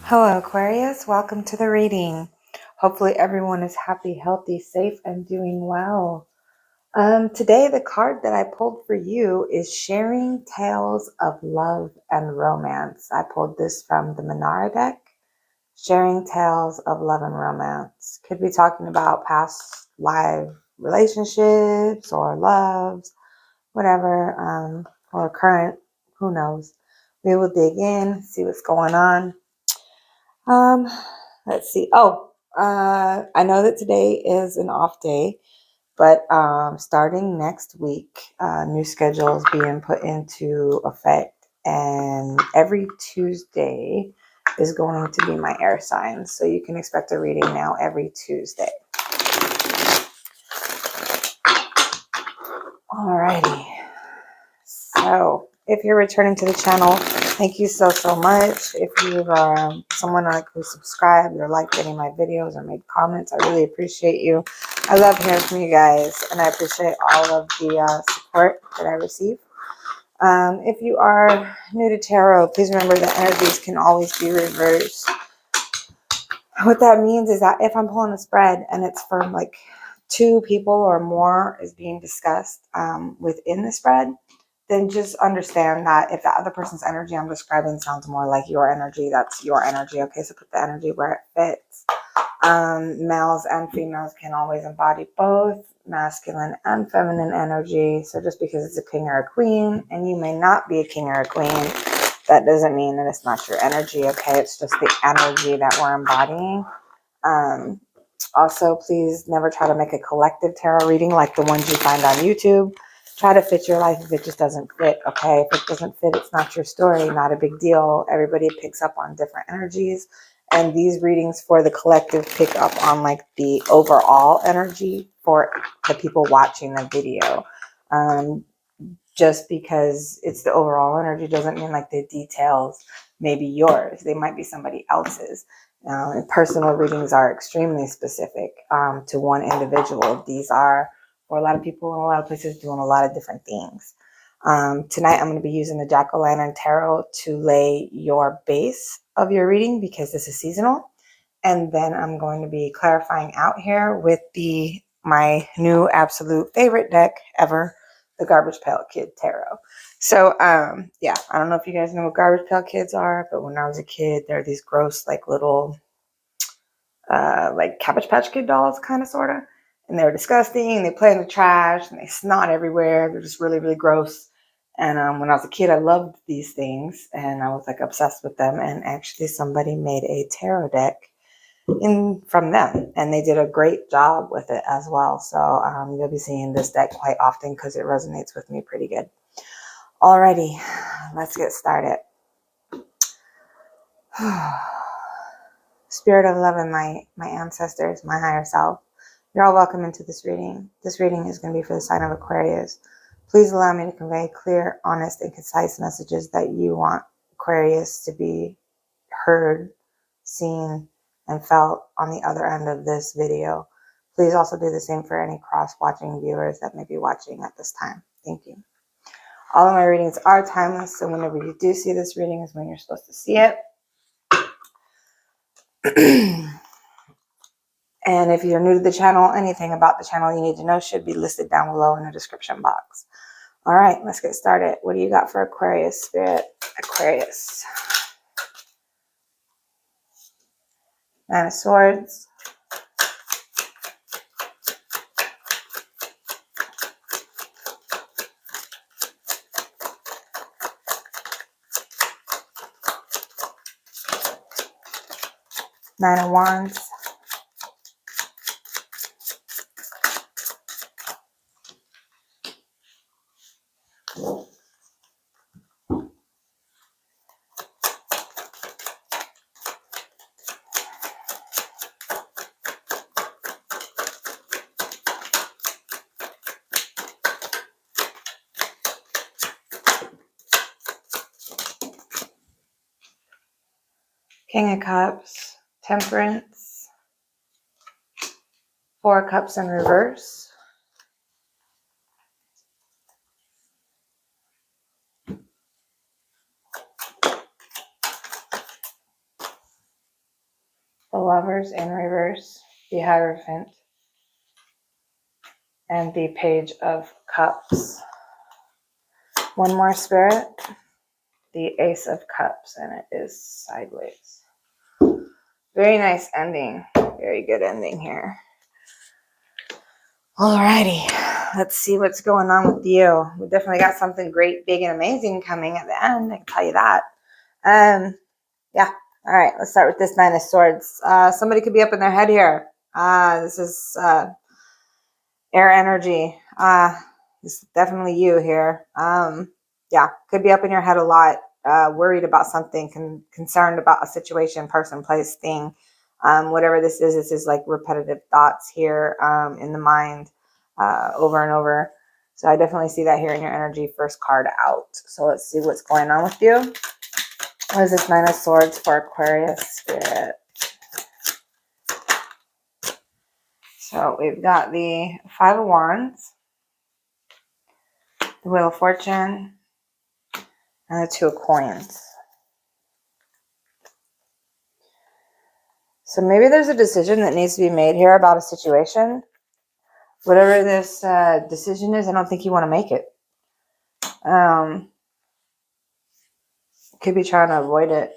Hello, Aquarius. Welcome to the reading. Hopefully, everyone is happy, healthy, safe, and doing well. Today, the card that I pulled for you is Sharing Tales of Love and Romance. I pulled this from the Manara deck. Sharing Tales of Love and Romance. Could be talking about past live relationships or loves, whatever, or current, who knows. We will dig in, see what's going on. Let's see. I know that today is an off day, but starting next week, new schedules being put into effect, and every Tuesday is going to be my air sign. So you can expect a reading now every Tuesday. Alrighty. So if you're returning to the channel, thank you so much. If you are someone who subscribed or liked any of my videos or made comments, I really appreciate you. I love hearing from you guys, and I appreciate all of the support that I receive. If you are new to tarot, please remember that energies can always be reversed. What that means is that if I'm pulling a spread and it's from like two people or more is being discussed within the spread, then just understand that if the other person's energy I'm describing sounds more like your energy, that's your energy. Okay, so put the energy where it fits. Males and females can always embody both masculine and feminine energy. So just because it's a king or a queen, and you may not be a king or a queen, that doesn't mean that it's not your energy. Okay, it's just the energy that we're embodying. Also, please never try to make a collective tarot reading like the ones you find on YouTube. Try to fit your life if it just doesn't fit, okay? If it doesn't fit, it's not your story, not a big deal. Everybody picks up on different energies. And these readings for the collective pick up on like the overall energy for the people watching the video. Just because it's the overall energy doesn't mean like the details may be yours. They might be somebody else's. And personal readings are extremely specific to one individual. These are for a lot of people in a lot of places doing a lot of different things. Tonight, I'm going to be using the Jack-o'-lantern tarot to lay your base of your reading because this is seasonal. And then I'm going to be clarifying out here with my new absolute favorite deck ever, the Garbage Pail Kid Tarot. So, yeah, I don't know if you guys know what Garbage Pail Kids are, but when I was a kid, they're these gross, like little, like Cabbage Patch Kid dolls, kind of, sort of. And they're disgusting. They play in the trash and they snot everywhere. They're just really, really gross. And when I was a kid, I loved these things and I was like obsessed with them. And actually, somebody made a tarot deck from them, and they did a great job with it as well. So you'll be seeing this deck quite often because it resonates with me pretty good. Alrighty, let's get started. Spirit of love and light, my ancestors, my higher self, you're all welcome into this reading. This reading is going to be for the sign of Aquarius. Please allow me to convey clear, honest, and concise messages that you want Aquarius to be heard, seen, and felt on the other end of this video. Please also do the same for any cross-watching viewers that may be watching at this time. Thank you. All of my readings are timeless, so whenever you do see this reading is when you're supposed to see it. And if you're new to the channel, anything about the channel you need to know should be listed down below in the description box. All right, let's get started. What do you got for Aquarius, Spirit? Aquarius. Nine of Swords. Nine of Wands. King of Cups, Temperance, Four of Cups in reverse, the Lovers in reverse, the Hierophant, and the Page of Cups. One more, Spirit. The Ace of Cups, and it is sideways. Very nice ending. Very good ending here. Alrighty, let's see what's going on with you. We definitely got something great, big, and amazing coming at the end. I can tell you that. Yeah. All right, let's start with this Nine of Swords. Somebody could be up in their head here. This is air energy. This is definitely you here. Yeah, could be up in your head a lot, worried about something, concerned about a situation, person, place, thing. Whatever this is like repetitive thoughts here in the mind over and over. So I definitely see that here in your energy. First card out. So let's see what's going on with you. What is this Nine of Swords for Aquarius Spirit? So we've got the Five of Wands, the Wheel of Fortune, and the Two of Coins. So maybe there's a decision that needs to be made here about a situation. Whatever this decision is, I don't think you want to make it. Could be trying to avoid it.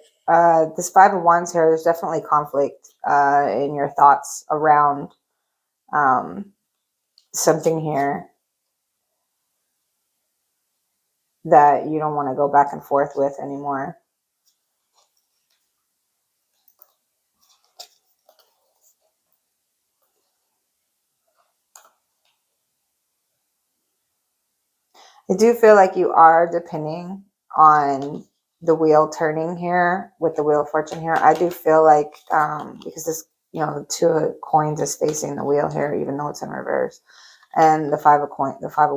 This Five of Wands here, there's definitely conflict in your thoughts around something here that you don't want to go back and forth with anymore. I do feel like you are depending on the wheel turning here with the Wheel of Fortune here. I do feel like because this, the Two of Coins is facing the wheel here, even though it's in reverse, and the Five of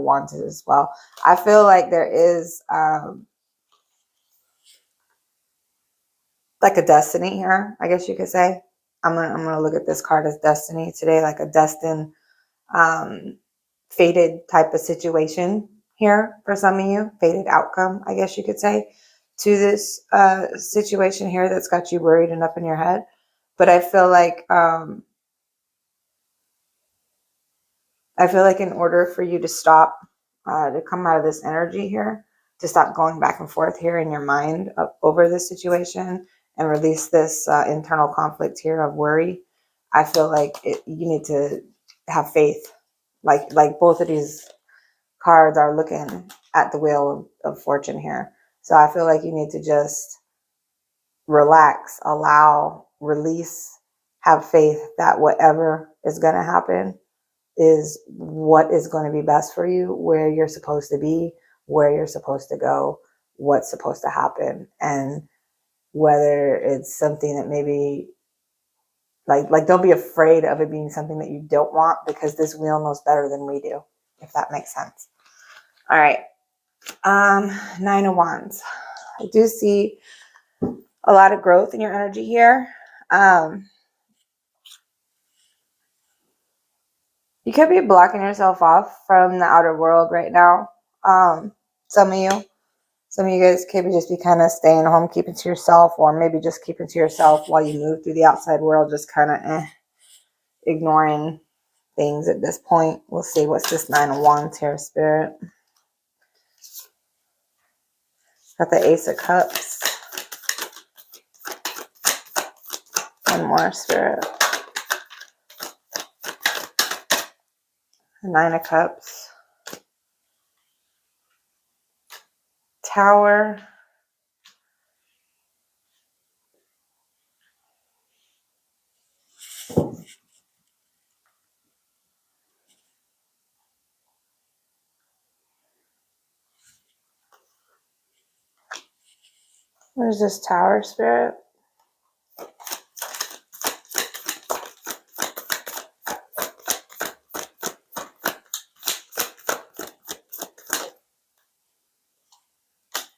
Wands is as well. I feel like there is like a destiny here, I guess you could say. I'm gonna look at this card as destiny today, like a destined, fated type of situation here for some of you, fated outcome, I guess you could say, to this situation here that's got you worried and up in your head. But I feel like in order for you to stop, to come out of this energy here, to stop going back and forth here in your mind over this situation and release this internal conflict here of worry, I feel like you need to have faith. Like both of these cards are looking at the Wheel of Fortune here. So I feel like you need to just relax, allow, release, have faith that whatever is going to happen is what is going to be best for you, where you're supposed to be, where you're supposed to go, what's supposed to happen. And whether it's something that maybe like don't be afraid of it being something that you don't want, because this wheel knows better than we do, if that makes sense. All right. Nine of Wands. I do see a lot of growth in your energy here. You could be blocking yourself off from the outer world right now. Some of you guys could just be kind of staying home, keeping to yourself, or maybe just keeping to yourself while you move through the outside world, just kind of ignoring things at this point. We'll see. What's this Nine of Wands here, Spirit? Got the Ace of Cups. One more, Spirit. The Nine of Cups. Tower. What is this Tower, Spirit?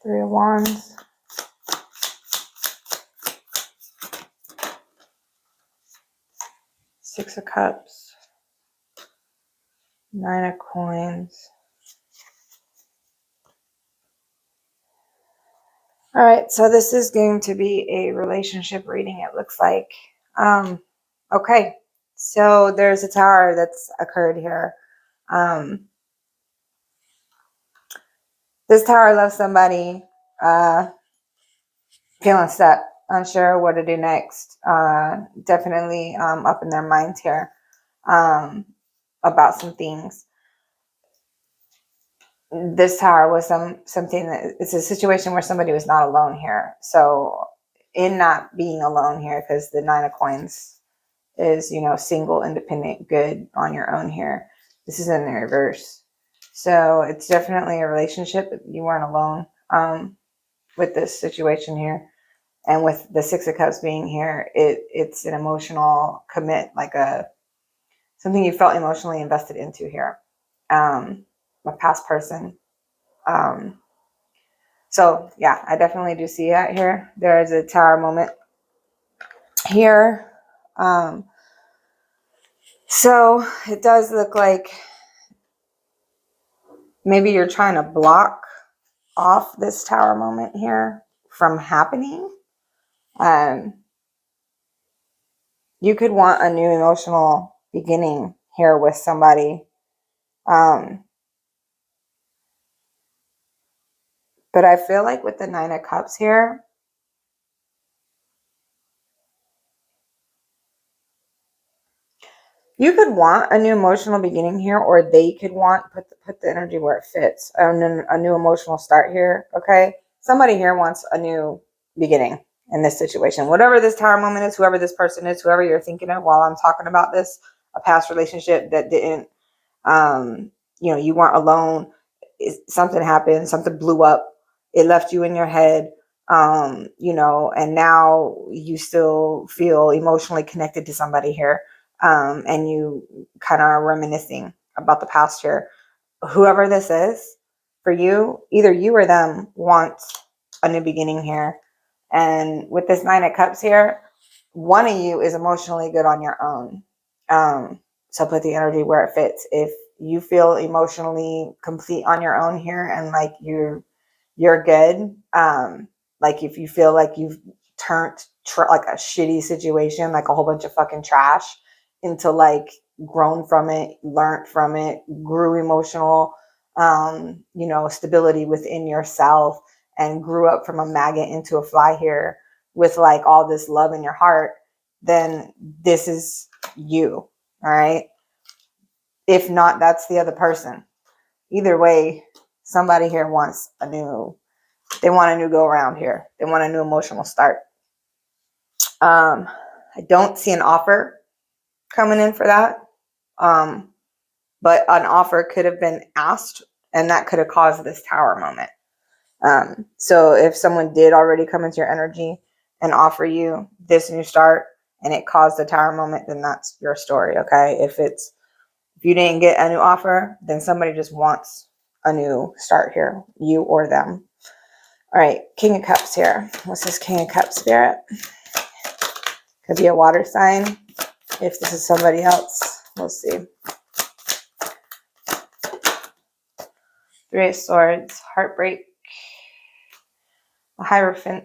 Three of Wands. Six of Cups. Nine of Coins. All right, so this is going to be a relationship reading, it looks like. Okay, so there's a tower that's occurred here. This tower loves somebody, feeling stuck, unsure what to do next. Definitely up in their minds here about some things. This tower was something that it's a situation where somebody was not alone here. So in not being alone here, because the 9 of coins is, you know, single, independent, good on your own here. This is in the reverse. So it's definitely a relationship. You weren't alone with this situation here. And with the 6 of Cups being here, it's an emotional commit, like something you felt emotionally invested into here. A past person. So yeah, I definitely do see that here. There is a tower moment here. So it does look like maybe you're trying to block off this tower moment here from happening. You could want a new emotional beginning here with somebody. But I feel like with the 9 of Cups here, you could want a new emotional beginning here, or they could want, put the energy where it fits, a new emotional start here, okay? Somebody here wants a new beginning in this situation. Whatever this tower moment is, whoever this person is, whoever you're thinking of while I'm talking about this, a past relationship that didn't, you know, you weren't alone. Something happened, something blew up. It left you in your head, you know, and now you still feel emotionally connected to somebody here. And you kind of are reminiscing about the past here. Whoever this is for you, either you or them want a new beginning here. And with this 9 of Cups here, one of you is emotionally good on your own. So put the energy where it fits. If you feel emotionally complete on your own here and like you're good, like if you feel like you've turned like a shitty situation, like a whole bunch of fucking trash, into like grown from it, learned from it, grew emotional, you know, stability within yourself, and grew up from a maggot into a fly here with like all this love in your heart, then this is you. All right. If not, that's the other person. Either way, somebody here wants they want a new go around here. They want a new emotional start. I don't see an offer coming in for that. But an offer could have been asked, and that could have caused this tower moment. So if someone did already come into your energy and offer you this new start and it caused the tower moment, then that's your story. Okay. If you didn't get a new offer, then somebody just wants a new start here, you or them. All right. King of Cups here. What's this King of Cups spirit? Could be a water sign. If this is somebody else, we'll see. 3 of Swords, heartbreak, the Hierophant,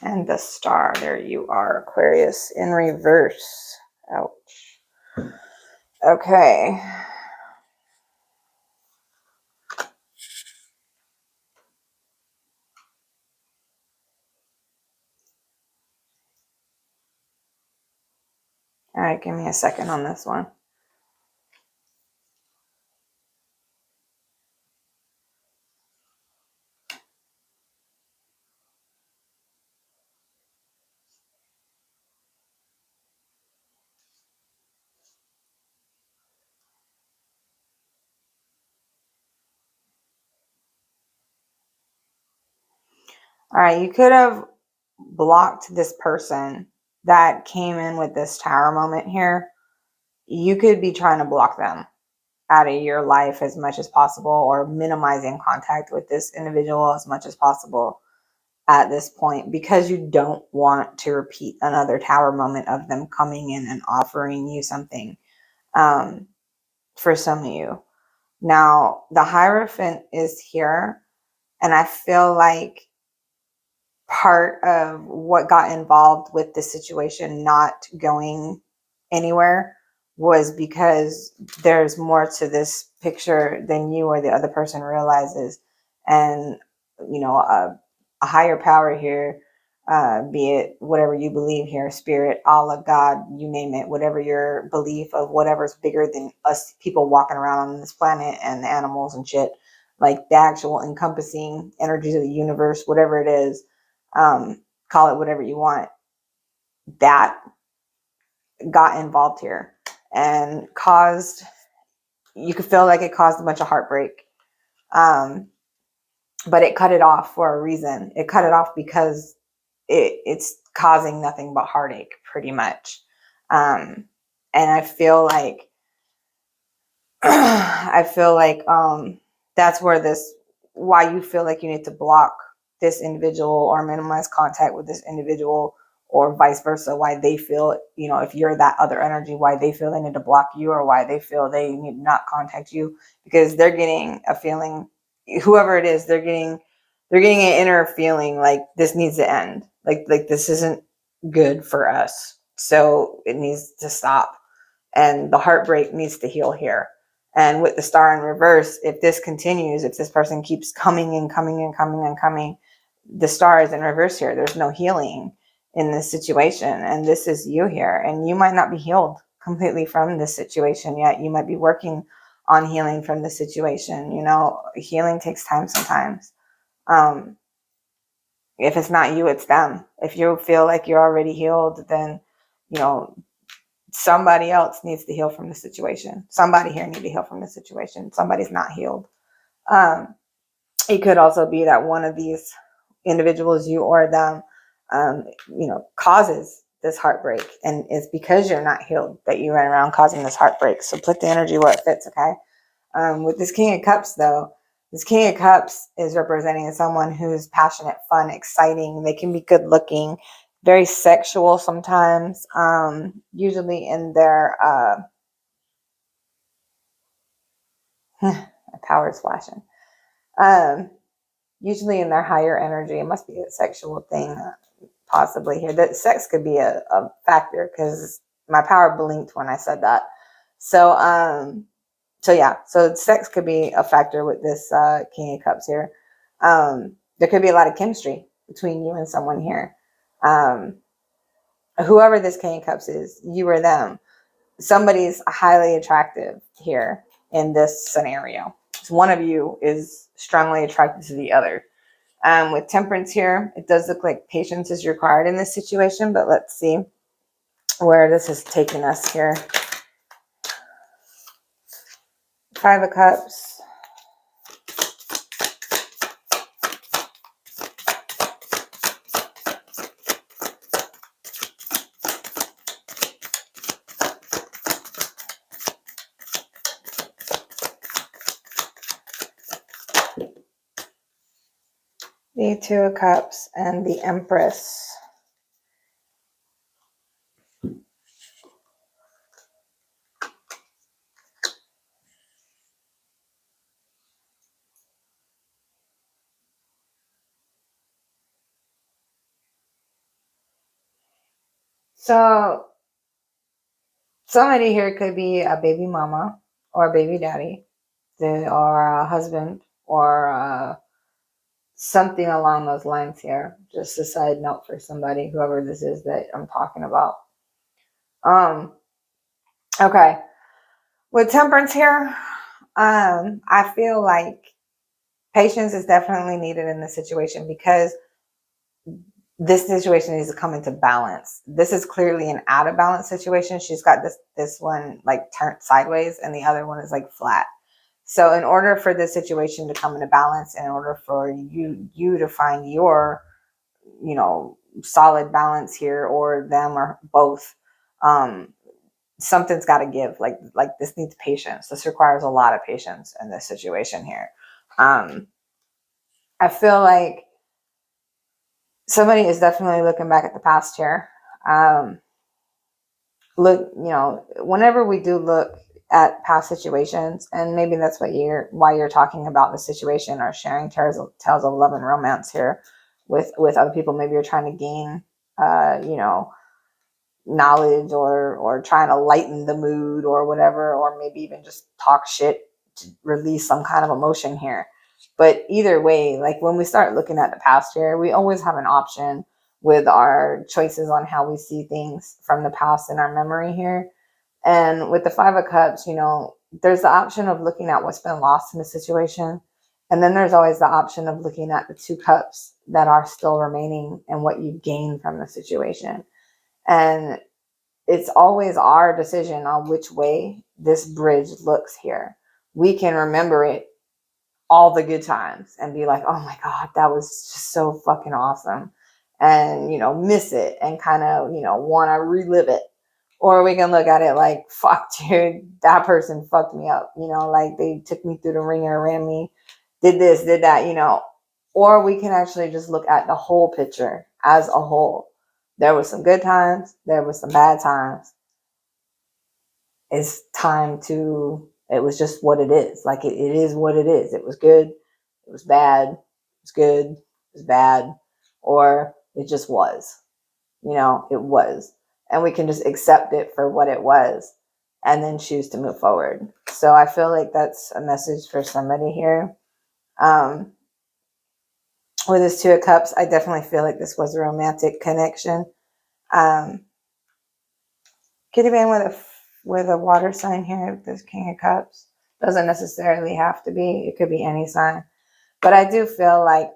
and the Star. There you are, Aquarius, in reverse. Ouch. Okay. All right, give me a second on this one. All right, you could have blocked this person that came in with this tower moment here. You could be trying to block them out of your life as much as possible, or minimizing contact with this individual as much as possible at this point, because you don't want to repeat another tower moment of them coming in and offering you something. For some of you. Now, the Hierophant is here, and I feel like part of what got involved with the situation not going anywhere was because there's more to this picture than you or the other person realizes. And, you know, a higher power here, be it whatever you believe here, spirit, Allah, God, you name it, whatever your belief of whatever's bigger than us people walking around on this planet and the animals and shit, like the actual encompassing energies of the universe, whatever it is, call it whatever you want, that got involved here and caused, you could feel like it caused a bunch of heartbreak. But it cut it off for a reason. It cut it off because it's causing nothing but heartache, pretty much. And I feel like that's where this, why you feel like you need to block this individual or minimize contact with this individual, or vice versa, why they feel, you know, if you're that other energy, why they feel they need to block you, or why they feel they need to not contact you, because they're getting a feeling, whoever it is, they're getting an inner feeling like this needs to end, like this isn't good for us, so it needs to stop, and the heartbreak needs to heal here. And with the star in reverse, if this continues, if this person keeps coming and coming and coming and coming, the star is in reverse here. There's no healing in this situation. And this is you here. And you might not be healed completely from this situation yet. You might be working on healing from the situation. You know, healing takes time sometimes. If it's not you, it's them. If you feel like you're already healed, then, you know, somebody else needs to heal from the situation. Somebody here needs to heal from the situation. Somebody's not healed. It could also be that one of these individuals, you or them, you know, causes this heartbreak, and it's because you're not healed that you run around causing this heartbreak. So put the energy where it fits, okay? With this King of Cups, though, this King of Cups is representing someone who's passionate, fun, exciting. They can be good looking, very sexual sometimes, usually in their my power is flashing. Usually in their higher energy. It must be a sexual thing, possibly here. That sex could be a factor, because my power blinked when I said that. So yeah, so sex could be a factor with this King of Cups here. There could be a lot of chemistry between you and someone here. Whoever this King of Cups is, you or them, somebody's highly attractive here in this scenario. So one of you is strongly attracted to the other. With Temperance here, it does look like patience is required in this situation, but let's see where this is taking us here. Five of Cups. The Two of Cups and the Empress. So somebody here could be a baby mama or a baby daddy, or a husband, or something along those lines here. Just a side note for somebody, whoever this is that I'm talking about. Okay. With Temperance here, I feel like patience is definitely needed in this situation, because this situation needs to come into balance. This is clearly an out of balance situation. She's got this one like turned sideways, and the other one is like flat. So in order for this situation to come into balance, in order for you to find your, you know, solid balance here, or them, or both, something's got to give. Like this needs patience. This requires a lot of patience in this situation here. I feel like somebody is definitely looking back at the past here. Look, you know, whenever we do look at past situations, and maybe that's why you're talking about the situation or sharing tales of love and romance here. with other people. Maybe you're trying to gain, you know, knowledge, or trying to lighten the mood or whatever, or maybe even just talk shit to release some kind of emotion here. But either way, like when we start looking at the past here, we always have an option with our choices on how we see things from the past in our memory here. And with the Five of Cups, you know, there's the option of looking at what's been lost in the situation. And then there's always the option of looking at the two cups that are still remaining and what you've gained from the situation. And it's always our decision on which way this bridge looks here. We can remember it, all the good times, and be like, oh my God, that was just so fucking awesome. And, you know, miss it and kind of, you know, want to relive it. Or we can look at it like, fuck, dude, that person fucked me up. You know, like they took me through the ringer, ran me, did this, did that, you know. Or we can actually just look at the whole picture as a whole. There was some good times, there was some bad times. It's time to, it was just what it is. Like it is what it is. It was good, it was bad, it was good, it was bad, or it just was. You know, it was. And we can just accept it for what it was and then choose to move forward. So I feel like that's a message for somebody here. With this Two of Cups, I definitely feel like this was a romantic connection. Could have been with a water sign here, this King of Cups. Doesn't necessarily have to be. It could be any sign. But I do feel like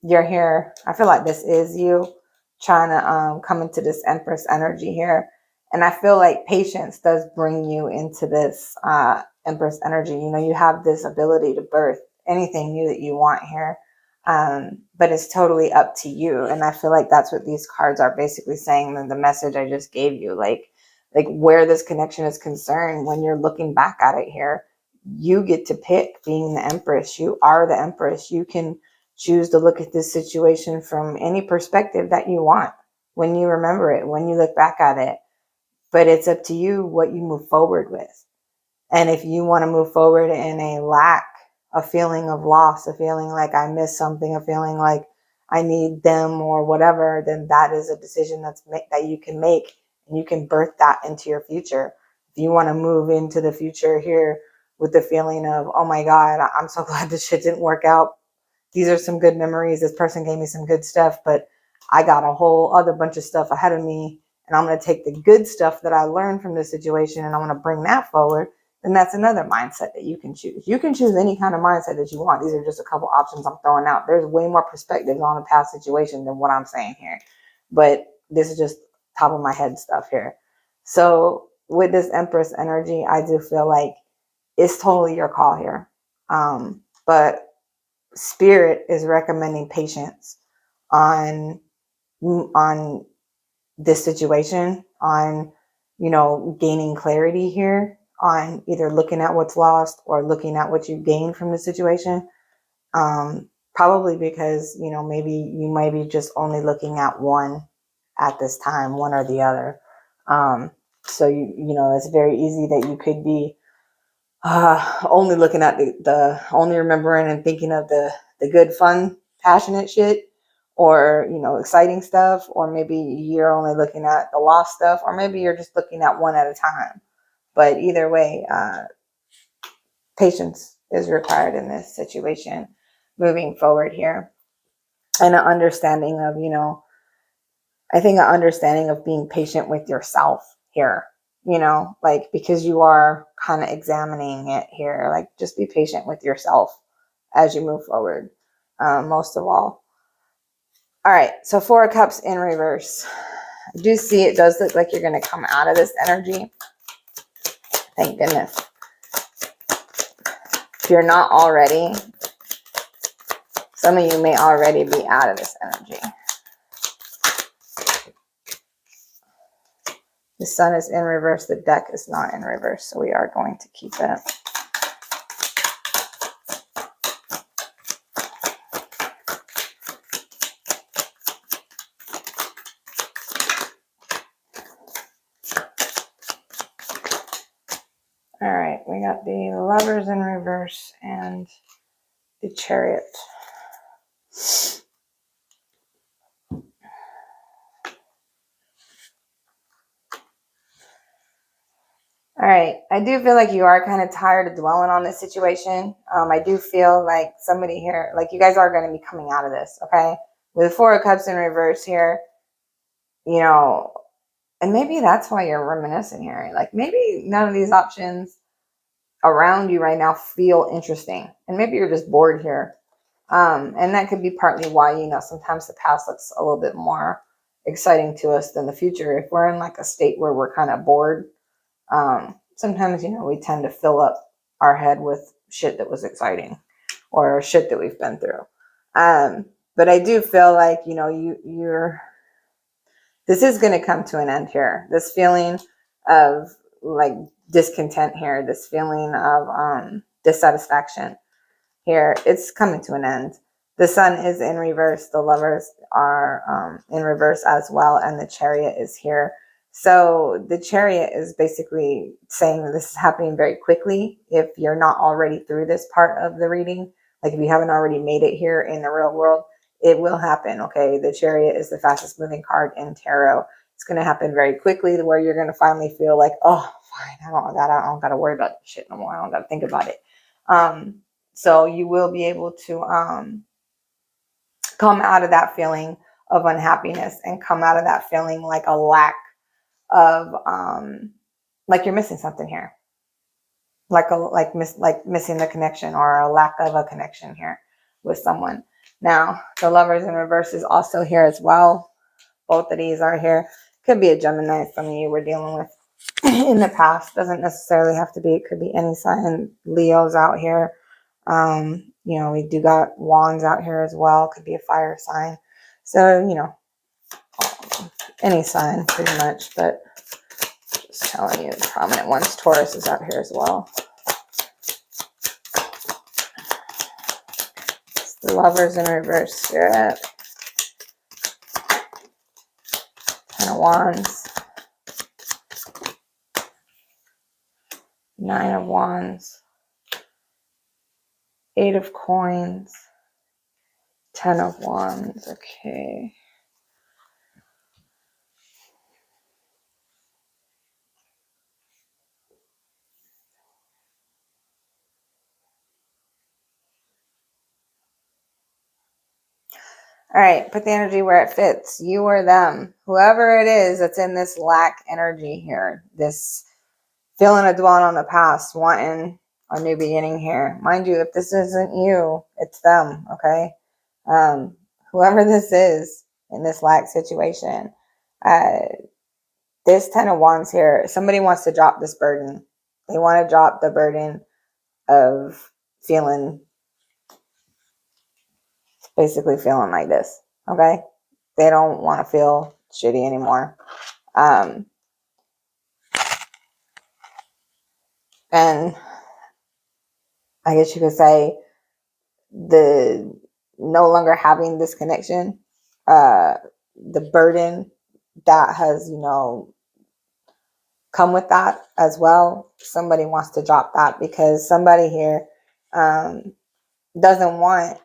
you're here. I feel like this is you trying to come into this Empress energy here. And I feel like patience does bring you into this Empress energy. You know, you have this ability to birth anything new that you want here. But it's totally up to you. And I feel like that's what these cards are basically saying. The message I just gave you, like where this connection is concerned, when you're looking back at it here, you get to pick being the Empress. You are the Empress. You can choose to look at this situation from any perspective that you want when you remember it, when you look back at it. But it's up to you what you move forward with. And if you want to move forward in a lack, a feeling of loss, a feeling like I missed something, a feeling like I need them or whatever, then that is a decision that you can make, and you can birth that into your future. If you want to move into the future here with the feeling of, oh my God, I'm so glad this shit didn't work out. These are some good memories. This person gave me some good stuff, but I got a whole other bunch of stuff ahead of me. And I'm going to take the good stuff that I learned from this situation and I want to bring that forward. Then that's another mindset that you can choose. You can choose any kind of mindset that you want. These are just a couple options I'm throwing out. There's way more perspectives on a past situation than what I'm saying here. But this is just top of my head stuff here. So with this Empress energy, I do feel like it's totally your call here. But Spirit is recommending patience on this situation, on, you know, gaining clarity here, on either looking at what's lost or looking at what you gained from the situation. Probably because, you know, maybe you might be just only looking at one at this time, one or the other. So you know, it's very easy that you could be only looking at the only remembering and thinking of the good, fun, passionate shit, or, you know, exciting stuff, or maybe you're only looking at the lost stuff, or maybe you're just looking at one at a time. But either way, patience is required in this situation moving forward here. And an understanding of, you know, I think an understanding of being patient with yourself here, you know, like, because you are kind of examining it here, like just be patient with yourself as you move forward, most of all. All right, so Four of Cups in reverse. I do see it does look like you're going to come out of this energy. Thank goodness. If you're not already, some of you may already be out of this energy. The Sun is in reverse. The deck is not in reverse, so we are going to keep it. All right, we got the Lovers in reverse and the Chariot. right. I do feel like you are kind of tired of dwelling on this situation. I do feel like somebody here, like you guys are going to be coming out of this, okay? With the Four of Cups in reverse here, you know, and maybe that's why you're reminiscing here. Like maybe none of these options around you right now feel interesting. And maybe you're just bored here. And that could be partly why, you know, sometimes the past looks a little bit more exciting to us than the future. If we're in like a state where we're kind of bored, sometimes, you know, we tend to fill up our head with shit that was exciting or shit that we've been through. But I do feel like, you know, you're this is going to come to an end here. This feeling of like discontent here, this feeling of dissatisfaction here, it's coming to an end. The sun is in reverse. The lovers are in reverse as well. And the chariot is here. So the chariot is basically saying that this is happening very quickly. If you're not already through this part of the reading, like if you haven't already made it here in the real world, it will happen. Okay. The chariot is the fastest moving card in tarot. It's going to happen very quickly to where you're going to finally feel like, oh, fine. I don't got to worry about this shit no more. I don't got to think about it. So you will be able to come out of that feeling of unhappiness and come out of that feeling like a lack of like you're missing something here, like missing the connection or a lack of a connection here with someone. Now the lovers in reverse is also here as well. Both of these are here. Could be a Gemini some of you were dealing with in the past. Doesn't necessarily have to be. It could be any sign. Leo's out here. You know, we do got wands out here as well. Could be a fire sign. So, you know, any sign pretty much, but just telling you the prominent ones. Taurus is out here as well. It's the lovers in reverse spirit. Ten of Wands. Nine of Wands. Eight of Coins. Ten of Wands. Okay. All right, put the energy where it fits. You or them, whoever it is that's in this lack energy here, this feeling of dwelling on the past, wanting a new beginning here. Mind you, if this isn't you, it's them, okay? Whoever this is in this lack situation, this Ten of Wands here, somebody wants to drop this burden. They want to drop the burden of basically feeling like this, okay? They don't want to feel shitty anymore. And I guess you could say the no longer having this connection, the burden that has, you know, come with that as well. Somebody wants to drop that because somebody here doesn't want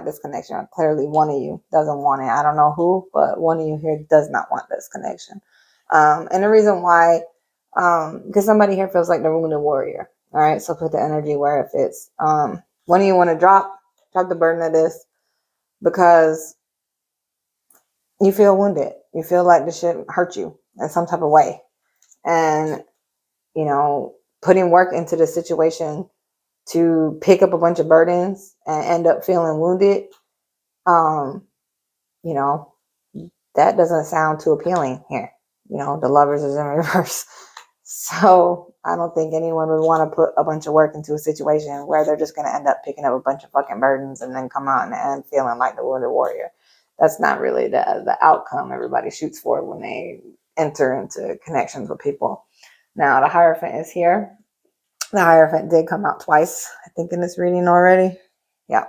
this connection. Clearly one of you doesn't want it. I don't know who, but one of you here does not want this connection. And the reason why, because somebody here feels like the wounded warrior. All right, so put the energy where it fits. One of you want to drop the burden of this because you feel wounded. You feel like this shit hurt you in some type of way. And, you know, putting work into the situation to pick up a bunch of burdens and end up feeling wounded, you know, that doesn't sound too appealing here. You know, the lovers is in reverse. So I don't think anyone would want to put a bunch of work into a situation where they're just going to end up picking up a bunch of fucking burdens and then come out and feeling like the wounded warrior. That's not really the outcome everybody shoots for when they enter into connections with people. Now, the Hierophant is here. The Hierophant did come out twice, I think, in this reading already. Yeah,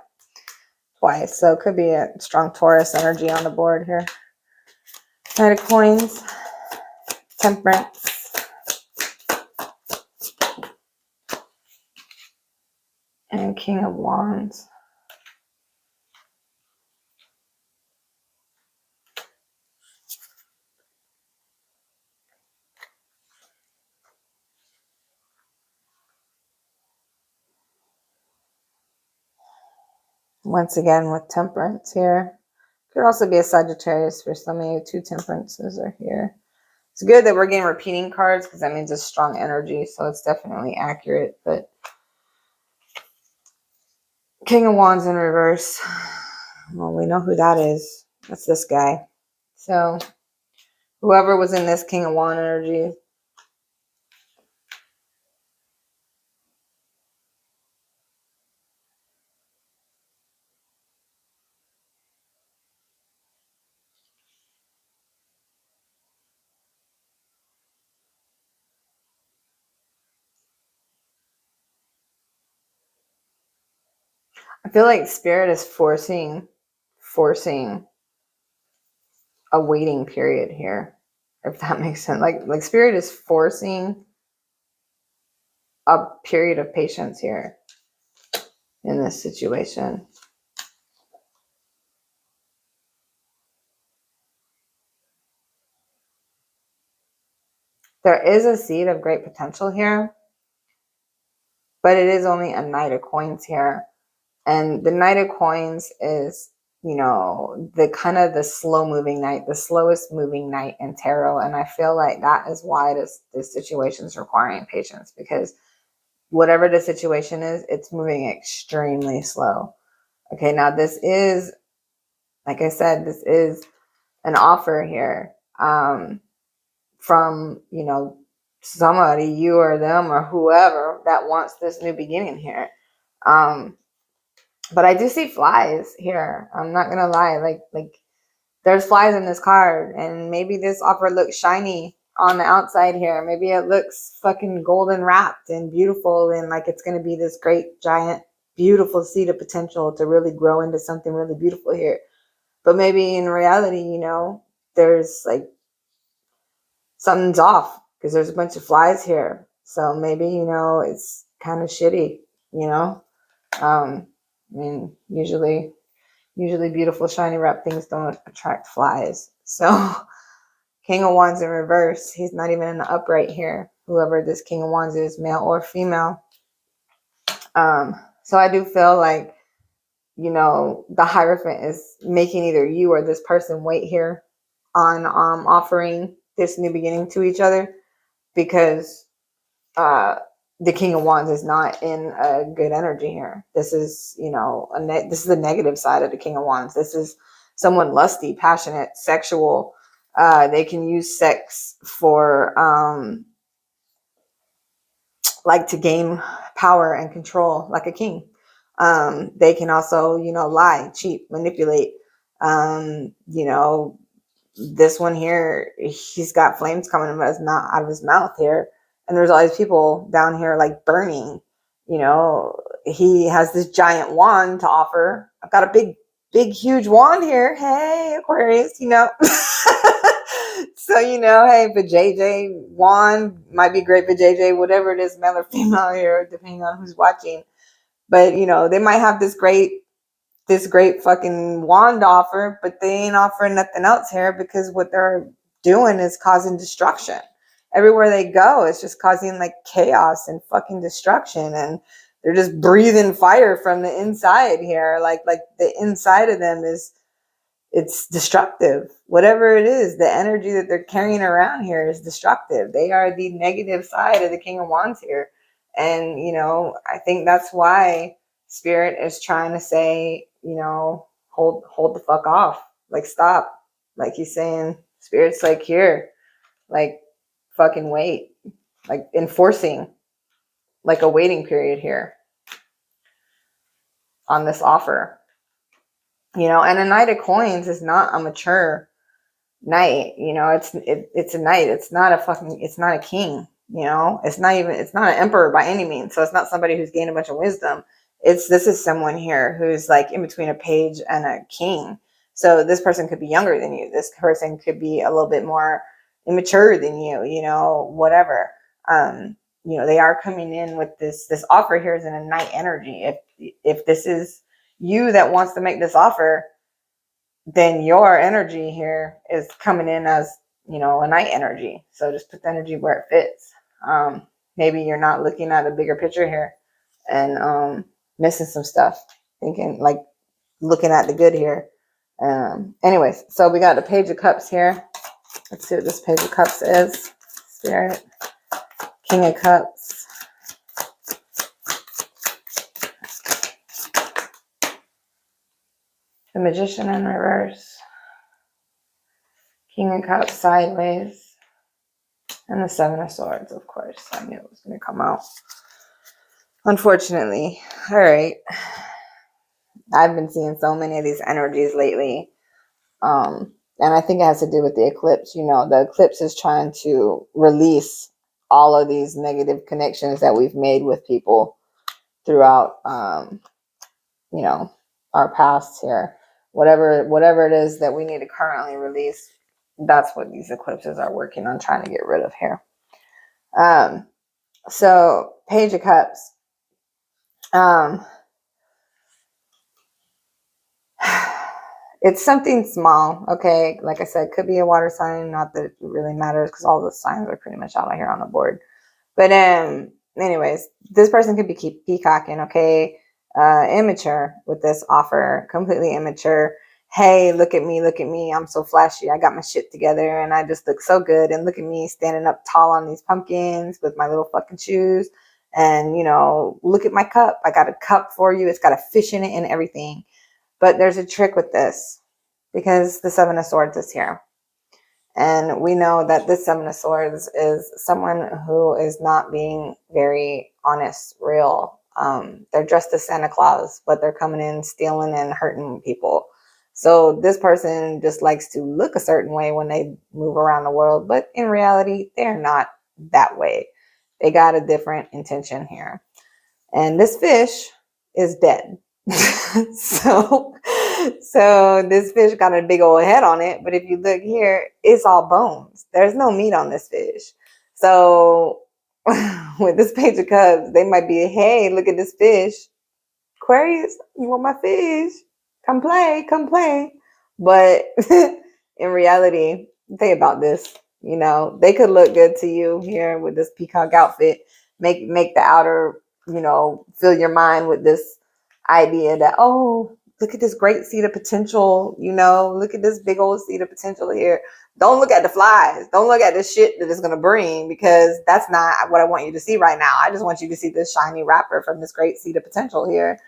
twice. So it could be a strong Taurus energy on the board here. Knight of Coins, Temperance, and King of Wands. Once again with Temperance here. Could also be a Sagittarius for some of you. 2 Temperances are here. It's good that we're getting repeating cards because that means a strong energy. So it's definitely accurate. But King of Wands in reverse. Well, we know who that is. That's this guy. So whoever was in this King of Wands energy, I feel like Spirit is forcing a waiting period here, if that makes sense. Like Spirit is forcing a period of patience here in this situation. There is a seed of great potential here, but it is only a Knight of Coins here. And the Knight of Coins is, you know, the kind of the slow moving knight, the slowest moving knight in tarot. And I feel like that is why this situation is requiring patience, because whatever the situation is, it's moving extremely slow. Okay, now this is, like I said, this is an offer here from, you know, somebody, you or them or whoever that wants this new beginning here. But I do see flies here. I'm not gonna lie. Like there's flies in this card, and maybe this offer looks shiny on the outside here. Maybe it looks fucking golden wrapped and beautiful, and like it's gonna be this great, giant, beautiful seed of potential to really grow into something really beautiful here. But maybe in reality, you know, there's like something's off because there's a bunch of flies here. So maybe, you know, it's kind of shitty, you know. I mean, usually beautiful, shiny wrapped things don't attract flies. So King of Wands in reverse. He's not even in the upright here. Whoever this King of Wands is, male or female. So I do feel like, you know, the Hierophant is making either you or this person wait here on offering this new beginning to each other, because the King of Wands is not in a good energy here. This is, you know, this is the negative side of the King of Wands. This is someone lusty, passionate, sexual. They can use sex for like to gain power and control, like a king. They can also, you know, lie, cheat, manipulate. You know, this one here, he's got flames coming out of his mouth here, and there's all these people down here like burning. You know, he has this giant wand to offer. I've got a big huge wand here. Hey, Aquarius, you know. So, you know, hey, for JJ, wand might be great for JJ, whatever it is, male or female here, depending on who's watching. But, you know, they might have this great fucking wand offer, but they ain't offering nothing else here, because what they're doing is causing destruction. Everywhere they go, it's just causing like chaos and fucking destruction, and they're just breathing fire from the inside here. Like the inside of them is, it's destructive. Whatever it is, the energy that they're carrying around here is destructive. They are the negative side of the King of Wands here. And, you know, I think that's why Spirit is trying to say, you know, hold the fuck off. Like, stop. Like he's saying, Spirit's like, here, like, fucking wait. Like enforcing like a waiting period here on this offer. You know, and a Knight of Coins is not a mature knight. You know, it's a knight. It's not a king. You know, it's not an emperor by any means. So it's not somebody who's gained a bunch of wisdom. This is someone here who's like in between a page and a king. So this person could be younger than you. This person could be a little bit more immature than you, you know, whatever. You know, they are coming in with this offer here is in a knight energy. If this is you that wants to make this offer, then your energy here is coming in as, you know, a knight energy. So just put the energy where it fits. Maybe you're not looking at a bigger picture here and missing some stuff. Thinking like looking at the good here. Anyways, so we got the Page of Cups here. Let's see what this Page of Cups is. Spirit. King of Cups. The Magician in reverse. King of Cups sideways. And the Seven of Swords, of course. I knew it was going to come out. Unfortunately. All right. I've been seeing so many of these energies lately. And I think it has to do with the eclipse. You know, the eclipse is trying to release all of these negative connections that we've made with people throughout, you know, our past here. Whatever it is that we need to currently release, that's what these eclipses are working on trying to get rid of here. So Page of Cups. It's something small, okay? Like I said, could be a water sign. Not that it really matters because all the signs are pretty much out here on the board. But anyways, this person could be peacocking, okay? Immature with this offer, completely immature. Hey, look at me, I'm so flashy. I got my shit together and I just look so good. And look at me standing up tall on these pumpkins with my little fucking shoes. And, you know, look at my cup. I got a cup for you. It's got a fish in it and everything. But there's a trick with this because the Seven of Swords is here. And we know that this Seven of Swords is someone who is not being very honest, real. They're dressed as Santa Claus, but they're coming in, stealing and hurting people. So this person just likes to look a certain way when they move around the world. But in reality, they're not that way. They got a different intention here. And this fish is dead. so this fish got a big old head on it, but if you look here, it's all bones. There's no meat on this fish. So with this Page of Cups, they might be, hey, look at this fish. Aquarius, you want my fish? Come play. But in reality, think about this. You know, they could look good to you here with this peacock outfit. Make the outer, you know, fill your mind with this idea that, oh, look at this great seed of potential, you know, look at this big old seed of potential here. Don't look at the flies. Don't look at the shit that it's going to bring, because that's not what I want you to see right now. I just want you to see this shiny wrapper from this great seed of potential here.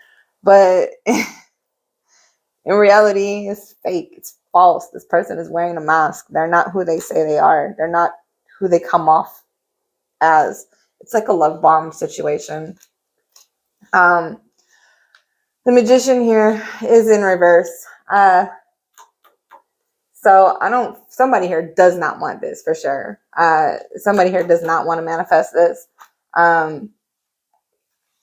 But in reality, it's fake. It's false. This person is wearing a mask. They're not who they say they are. They're not who they come off as. It's like a love bomb situation. The Magician here is in reverse. So somebody here does not want this for sure. Somebody here does not want to manifest this. And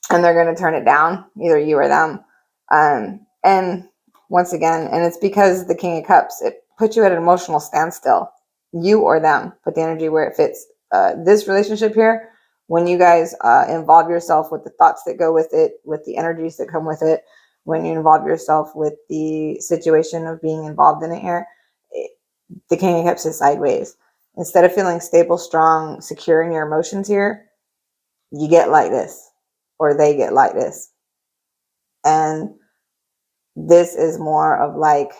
they're going to turn it down, either you or them. And once again, and it's because the King of Cups, it puts you at an emotional standstill. You or them, put the energy where it fits. This relationship here, when you guys involve yourself with the thoughts that go with it, with the energies that come with it, when you involve yourself with the situation of being involved in it here, the King of Cups is sideways. Instead of feeling stable, strong, secure in your emotions here, you get like this, or they get like this. And this is more of like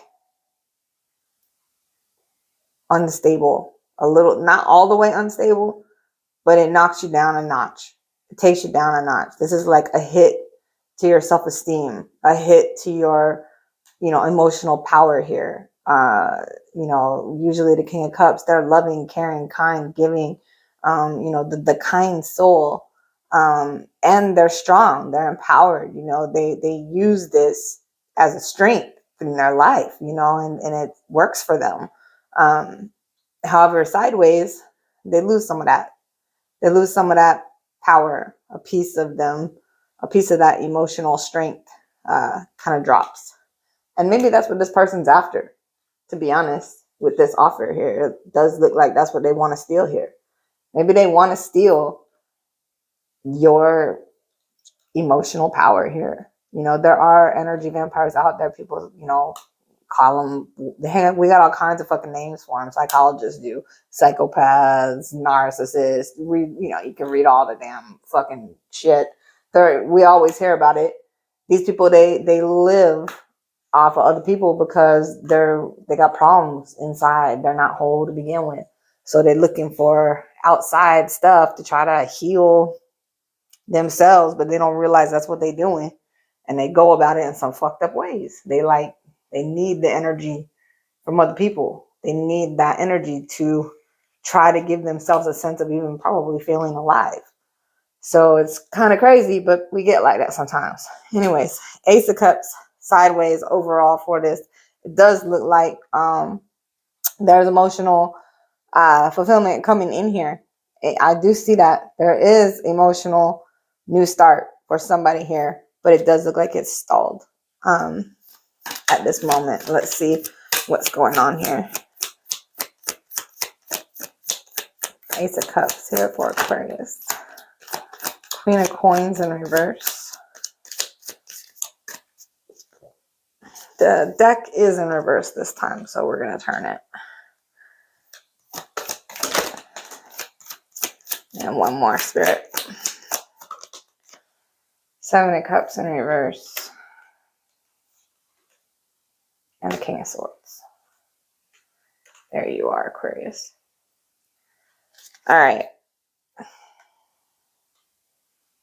unstable, a little, not all the way unstable, but it knocks you down a notch. It takes you down a notch. This is like a hit to your self-esteem, a hit to your, you know, emotional power here. You know, usually the King of Cups, they're loving, caring, kind, giving, you know, the kind soul. And they're strong, they're empowered, you know, they use this as a strength in their life, you know, and it works for them. However, sideways, they lose some of that. They lose some of that power, a piece of them, a piece of that emotional strength kind of drops. And maybe that's what this person's after, to be honest, with this offer here. It does look like that's what they want to steal here. Maybe they want to steal your emotional power here. You know, there are energy vampires out there. People, you know, call them, we got all kinds of fucking names for them. Psychologists do. Psychopaths, narcissists. You know, you can read all the damn fucking shit. We always hear about it. These people, they live off of other people because they got problems inside. They're not whole to begin with. So they're looking for outside stuff to try to heal themselves, but they don't realize that's what they're doing. And they go about it in some fucked up ways. They need the energy from other people. They need that energy to try to give themselves a sense of even probably feeling alive. So it's kind of crazy, but we get like that sometimes. Anyways, Ace of Cups sideways overall for this. It does look like there's emotional fulfillment coming in here. I do see that there is emotional new start for somebody here, but it does look like it's stalled at this moment. Let's see what's going on here. Ace of Cups here for Aquarius. Queen of Coins in reverse. The deck is in reverse this time, so we're going to turn it. And one more, Spirit. Seven of Cups in reverse. And the King of Swords. There you are, Aquarius. All right.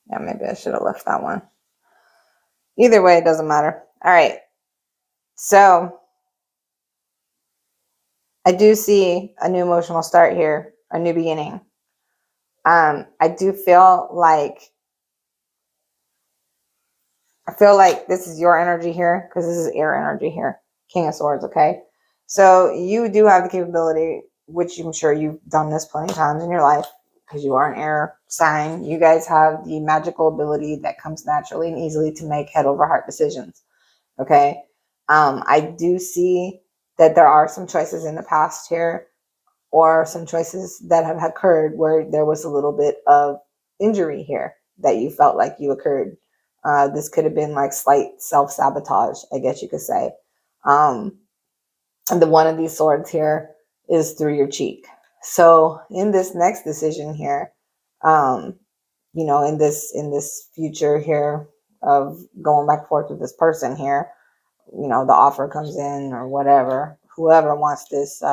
Yeah, maybe I should have left that one. Either way, it doesn't matter. All right. So, I do see a new emotional start here, a new beginning. I do feel like this is your energy here because this is air energy here. King of Swords, okay? So you do have the capability, which I'm sure you've done this plenty of times in your life because you are an air sign. You guys have the magical ability that comes naturally and easily to make head over heart decisions, okay? I do see that there are some choices in the past here or some choices that have occurred where there was a little bit of injury here that you felt like you occurred. This could have been like slight self-sabotage, I guess you could say. And the one of these swords here is through your cheek. So in this next decision here, you know, in this future here of going back and forth with this person here, you know, the offer comes in or whatever, whoever wants this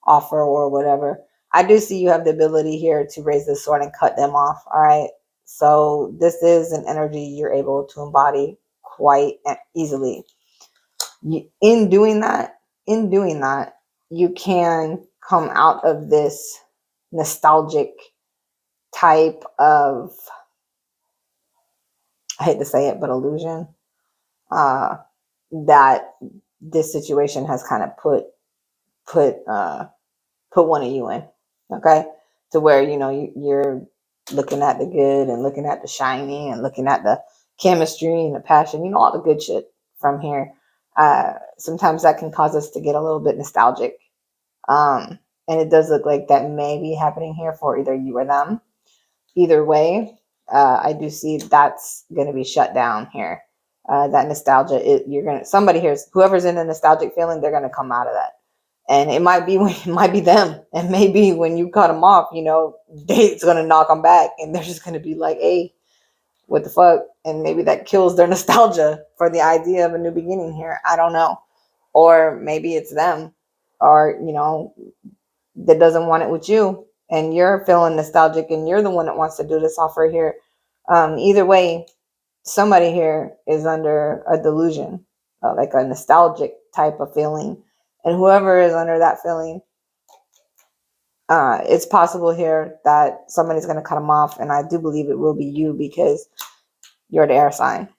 offer or whatever. I do see you have the ability here to raise this sword and cut them off. All right. So this is an energy you're able to embody quite easily. In doing that, you can come out of this nostalgic type of, I hate to say it, but illusion that this situation has kind of put one of you in, okay? To where, you know, you're looking at the good and looking at the shiny and looking at the chemistry and the passion, you know, all the good shit from here. Sometimes that can cause us to get a little bit nostalgic. And it does look like that may be happening here for either you or them. Either way, I do see that's going to be shut down here. That nostalgia, somebody here, whoever's in the nostalgic feeling, they're going to come out of that. And it might be them. And maybe when you cut them off, you know, it's going to knock them back and they're just going to be like, hey, what the fuck? And maybe that kills their nostalgia for the idea of a new beginning here. I don't know. Or maybe it's them, or, you know, that doesn't want it with you and you're feeling nostalgic and you're the one that wants to do this offer here. Either way, somebody here is under a delusion, like a nostalgic type of feeling. And whoever is under that feeling, it's possible here that somebody's going to cut them off. And I do believe it will be you because you're the air sign.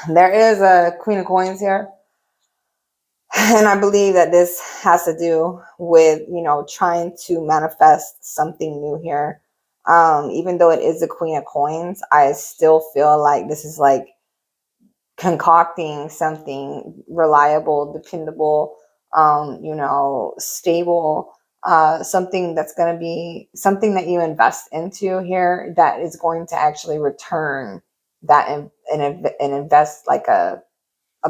There is a Queen of Coins here. And I believe that this has to do with, you know, trying to manifest something new here. Even though it is the Queen of Coins, I still feel like this is like concocting something reliable, dependable, you know, stable, something that's going to be something that you invest into here that is going to actually return that and invest like a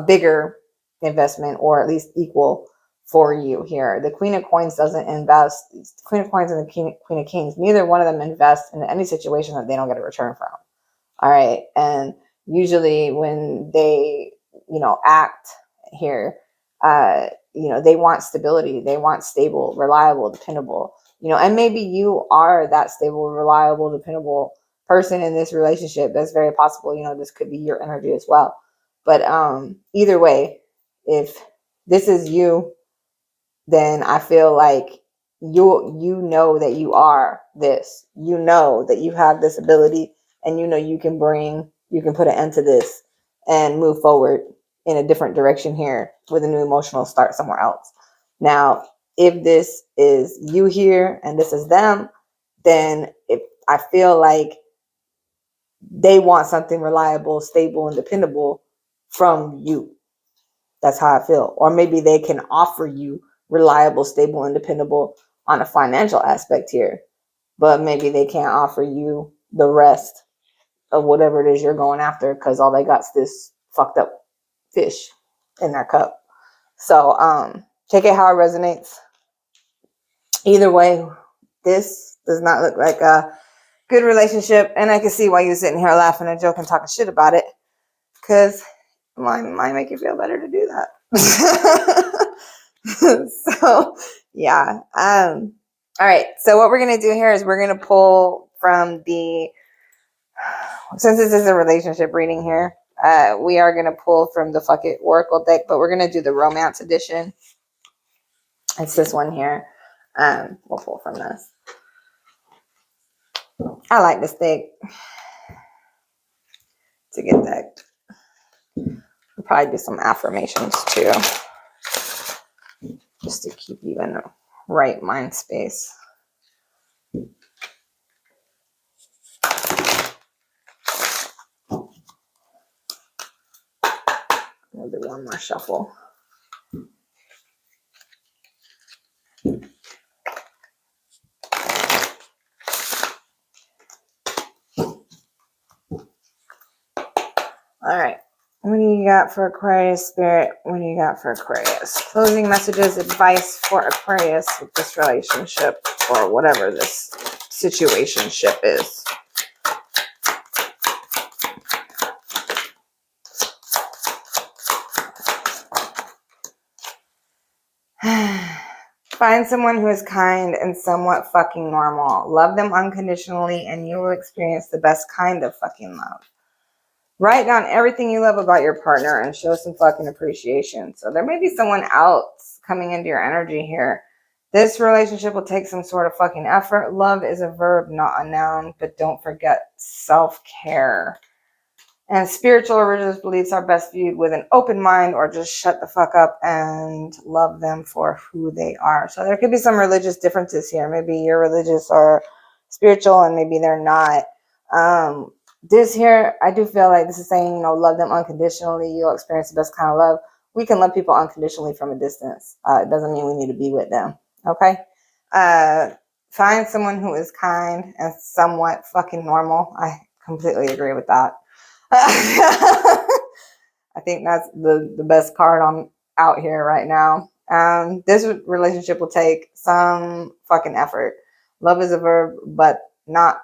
bigger investment, or at least equal for you here. The Queen of Coins doesn't invest. The Queen of Coins and the Queen of Kings, neither one of them invest in any situation that they don't get a return from. All right. And usually when they you know, act here. You know, they want stability. They want stable, reliable, dependable, you know, and maybe you are that stable, reliable, dependable person in this relationship. That's very possible. You know, this could be your energy as well. But either way, if this is you, then I feel like you know that you are this. You know that you have this ability, and you know you can put an end to this and move forward in a different direction here with a new emotional start somewhere else. Now, if this is you here and this is them, then if I feel like they want something reliable, stable, and dependable from you. That's how I feel. Or maybe they can offer you reliable, stable, and dependable on a financial aspect here, but maybe they can't offer you the rest of whatever it is you're going after because all they got's this fucked up fish in their cup. So take it how it resonates. Either way, this does not look like a good relationship, and I can see why you're sitting here laughing and joking, talking shit about it, because it might make you feel better to do that. So yeah. All right, so what we're gonna do here is we're gonna pull from the, since this is a relationship reading here, we are gonna pull from the Fuck It Oracle deck, but we're gonna do the romance edition. It's this one here. We'll pull from this. I like this deck to get that. We'll probably do some affirmations too, just to keep you in the right mind space. We'll do one more shuffle. All right. What do you got for Aquarius, Spirit? What do you got for Aquarius? Closing messages, advice for Aquarius with this relationship or whatever this situationship is. Find someone who is kind and somewhat fucking normal. Love them unconditionally and you will experience the best kind of fucking love. Write down everything you love about your partner and show some fucking appreciation. So there may be someone else coming into your energy here. This relationship will take some sort of fucking effort. Love is a verb, not a noun, but don't forget self-care. And spiritual or religious beliefs are best viewed with an open mind, or just shut the fuck up and love them for who they are. So there could be some religious differences here. Maybe you're religious or spiritual and maybe they're not. This here, I do feel like this is saying, you know, love them unconditionally. You'll experience the best kind of love. We can love people unconditionally from a distance. It doesn't mean we need to be with them. Okay? Find someone who is kind and somewhat fucking normal. I completely agree with that. I think that's the best card on out here right now. This relationship will take some fucking effort. Love is a verb, not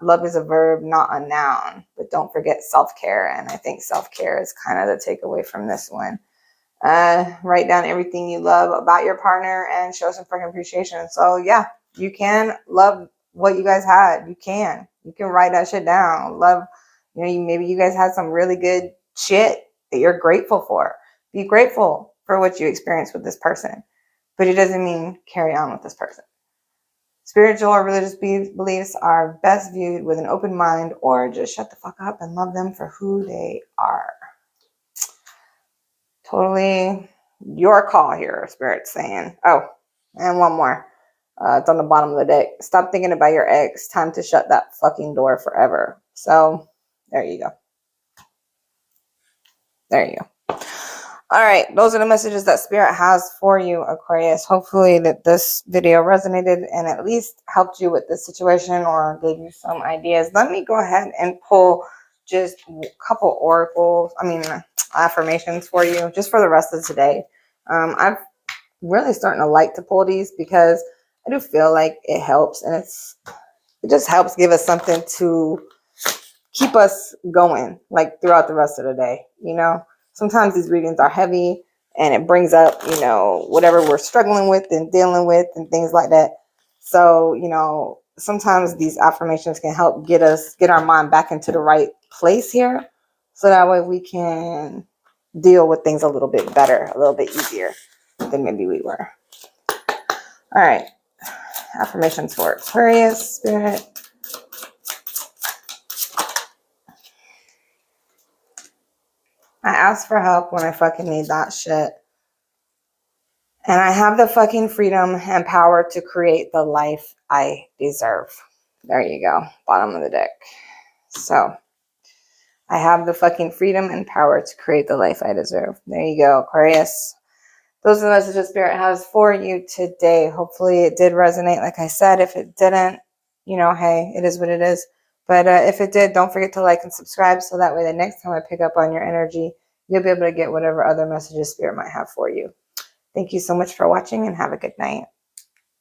a noun, but don't forget self-care. And I think self-care is kind of the takeaway from this one. Write down everything you love about your partner and show some freaking appreciation. So yeah, you can love what you guys had. You can write that shit down. Love, you know, maybe you guys had some really good shit that you're grateful for. Be grateful for what you experienced with this person, but it doesn't mean carry on with this person. Spiritual or religious beliefs are best viewed with an open mind, or just shut the fuck up and love them for who they are. Totally your call here, Spirit's saying. Oh, and one more. It's on the bottom of the deck. Stop thinking about your ex. Time to shut that fucking door forever. So, there you go. There you go. All right, those are the messages that Spirit has for you, Aquarius. Hopefully that this video resonated and at least helped you with this situation or gave you some ideas. Let me go ahead and pull just a couple affirmations for you just for the rest of today. I'm really starting to like to pull these because I do feel like it helps, and it just helps give us something to keep us going like throughout the rest of the day, you know? sometimes these readings are heavy and it brings up, you know, whatever we're struggling with and dealing with and things like that. So, you know, sometimes these affirmations can help get our mind back into the right place here. So that way we can deal with things a little bit better, a little bit easier than maybe we were. All right. Affirmations for Aquarius, Spirit. I ask for help when I fucking need that shit. And I have the fucking freedom and power to create the life I deserve. There you go. Bottom of the deck. So I have the fucking freedom and power to create the life I deserve. There you go, Aquarius. Those are the messages Spirit has for you today. Hopefully it did resonate. Like I said, if it didn't, you know, hey, it is what it is. But if it did, don't forget to like and subscribe so that way the next time I pick up on your energy, you'll be able to get whatever other messages Spirit might have for you. Thank you so much for watching and have a good night.